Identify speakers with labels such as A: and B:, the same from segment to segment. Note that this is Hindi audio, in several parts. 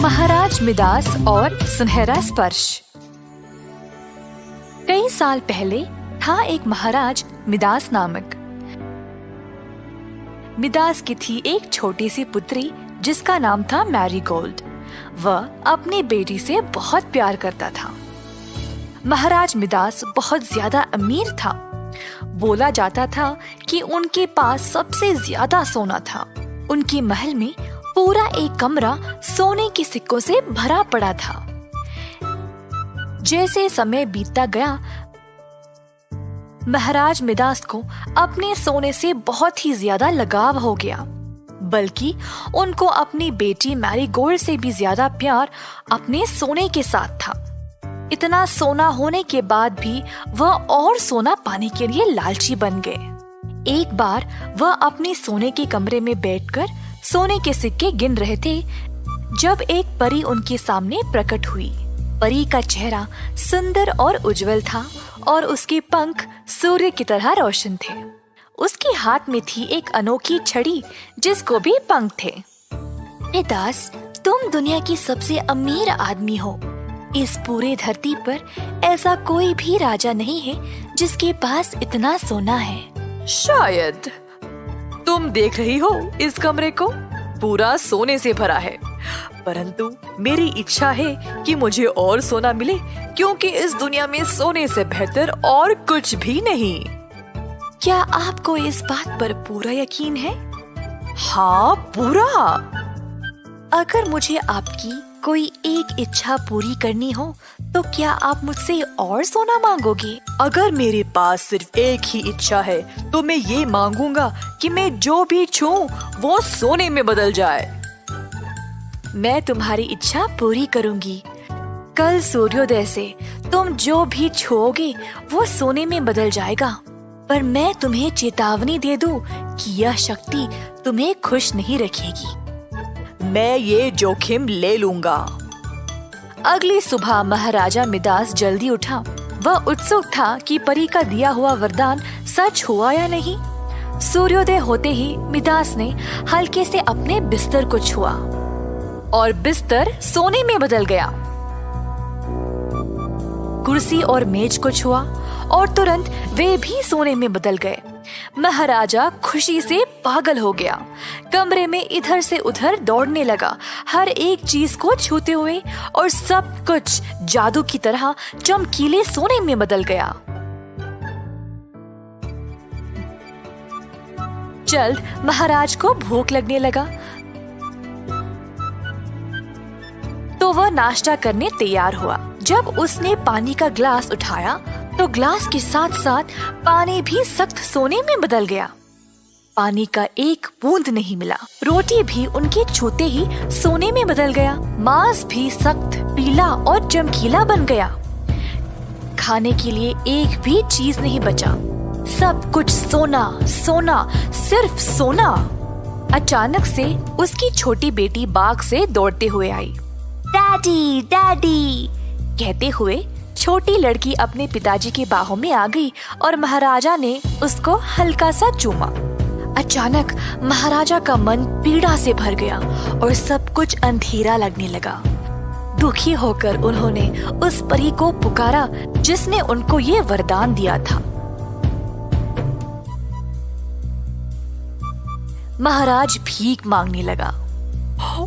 A: महाराज मिदास और सुनहरा स्पर्श। कई साल पहले था एक महाराज मिदास नामक। मिदास की थी एक छोटी सी पुत्री जिसका नाम था मैरीगोल्ड। वह अपनी बेटी से बहुत प्यार करता था। महाराज मिदास बहुत ज्यादा अमीर था। बोला जाता था कि उनके पास सबसे ज्यादा सोना था। उनके महल में पूरा एक कमरा सोने के सिक्कों से भरा पड़ा था। जैसे समय बीतता गया, महाराज मिदास को अपने सोने से बहुत ही ज्यादा लगाव हो गया। बल्कि उनको अपनी बेटी मैरीगोल्ड से भी ज्यादा प्यार अपने सोने के साथ था। इतना सोना होने के बाद भी वह और सोना पाने के लिए लालची बन गए। एक बार वह अपने सोने के कमरे में बैठकर सोने के सिक्के गिन रहे थे जब एक परी उनके सामने प्रकट हुई। परी का चेहरा सुंदर और उज्जवल था और उसके पंख सूर्य की तरह रोशन थे। उसके हाथ में थी एक अनोखी छड़ी जिसको भी पंख थे। मिदास, तुम दुनिया की सबसे अमीर आदमी हो। इस पूरे धरती पर ऐसा कोई भी राजा नहीं है जिसके पास इतना सोना है।
B: शायद तुम देख रही हो इस कमरे को, पूरा सोने से भरा है। परंतु मेरी इच्छा है कि मुझे और सोना मिले, क्योंकि इस दुनिया में सोने से बेहतर और कुछ भी नहीं।
A: क्या आपको इस बात पर पूरा यकीन है?
B: हाँ, पूरा।
A: अगर मुझे आपकी कोई एक इच्छा पूरी करनी हो तो क्या आप मुझसे और सोना मांगोगे?
B: अगर मेरे पास सिर्फ एक ही इच्छा है तो मैं ये मांगूंगा कि मैं जो भी छूऊं वो सोने में बदल जाए।
A: मैं तुम्हारी इच्छा पूरी करूंगी। कल सूर्योदय से तुम जो भी छूओगे वो सोने में बदल जाएगा। पर मैं तुम्हें चेतावनी दे दूं कि यह शक्ति तुम्हें खुश नहीं रखेगी।
B: मैं ये जोखिम ले लूंगा।
A: अगली सुबह महाराजा मिदास जल्दी उठा। वह उत्सुक था कि परी का दिया हुआ वरदान सच हुआ या नहीं। सूर्योदय होते ही मिदास ने हल्के से अपने बिस्तर को छुआ और बिस्तर सोने में बदल गया। कुर्सी और मेज को छुआ और तुरंत वे भी सोने में बदल गए। महाराजा खुशी से पागल हो गया। कमरे में इधर से उधर दौड़ने लगा, हर एक चीज को छूते हुए, और सब कुछ जादू की तरह चमकीले सोने में बदल गया। जल्द महाराज को भूख लगने लगा तो वह नाश्ता करने तैयार हुआ। जब उसने पानी का ग्लास उठाया तो ग्लास के साथ साथ पानी भी सख्त सोने में बदल गया। पानी का एक बूंद नहीं मिला। रोटी भी उनके छूते ही सोने में बदल गया। मांस भी सख्त पीला और चमकीला बन गया। खाने के लिए एक भी चीज नहीं बचा। सब कुछ सोना सोना, सिर्फ सोना। अचानक से उसकी छोटी बेटी बाग से दौड़ते हुए आई। डैडी डैडी कहते हुए छोटी लड़की अपने पिताजी के बाहों में आ गई और महाराजा ने उसको हल्का सा चूमा। अचानक महाराजा का मन पीड़ा से भर गया और सब कुछ अंधेरा लगने लगा। दुखी होकर उन्होंने उस परी को पुकारा जिसने उनको ये वरदान दिया था। महाराज भीख मांगने लगा।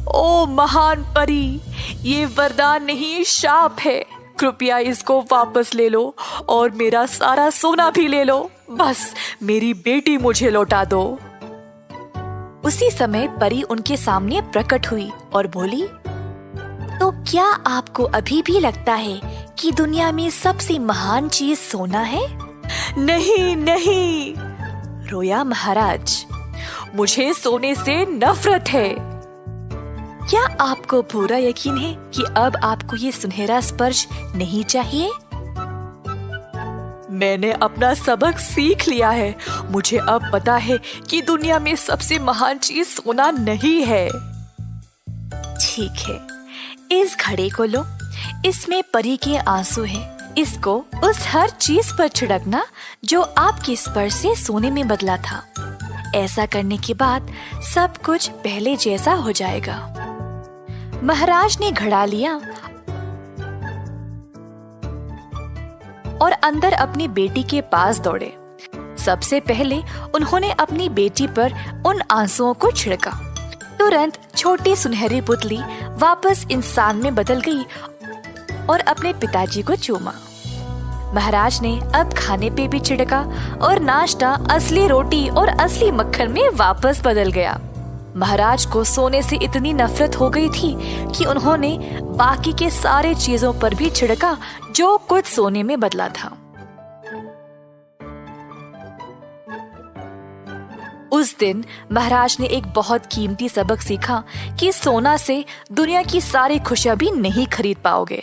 B: ओ महान परी, ये वरदान नहीं शाप है। कृपया इसको वापस ले लो और मेरा सारा सोना भी ले लो। बस मेरी बेटी मुझे लौटा दो।
A: उसी समय परी उनके सामने प्रकट हुई और बोली, तो क्या आपको अभी भी लगता है कि दुनिया में सबसे महान चीज सोना है?
B: नहीं नहीं,
A: रोया महाराज।
B: मुझे सोने से नफरत है।
A: क्या आपको पूरा यकीन है कि अब आपको ये सुनहरा स्पर्श नहीं चाहिए?
B: मैंने अपना सबक सीख लिया है। मुझे अब पता है कि दुनिया में सबसे महान चीज सोना नहीं है।
A: ठीक है, इस घड़े को लो। इसमें परी के आंसू हैं। इसको उस हर चीज पर छिड़कना जो आपके स्पर्श से सोने में बदला था। ऐसा करने के बाद सब कुछ पहले जैसा हो जाएगा। महाराज ने घड़ा लिया और अंदर अपनी बेटी के पास दौड़े। सबसे पहले उन्होंने अपनी बेटी पर उन आंसुओं को छिड़का। तुरंत छोटी सुनहरी पुतली वापस इंसान में बदल गई और अपने पिताजी को चूमा। महाराज ने अब खाने पे भी छिड़का और नाश्ता असली रोटी और असली मक्खन में वापस बदल गया। महाराज को सोने से इतनी नफरत हो गई थी कि उन्होंने बाकी के सारे चीजों पर भी छिड़का जो कुछ सोने में बदला था। उस दिन महाराज ने एक बहुत कीमती सबक सीखा कि सोना से दुनिया की सारी खुशियां भी नहीं खरीद पाओगे।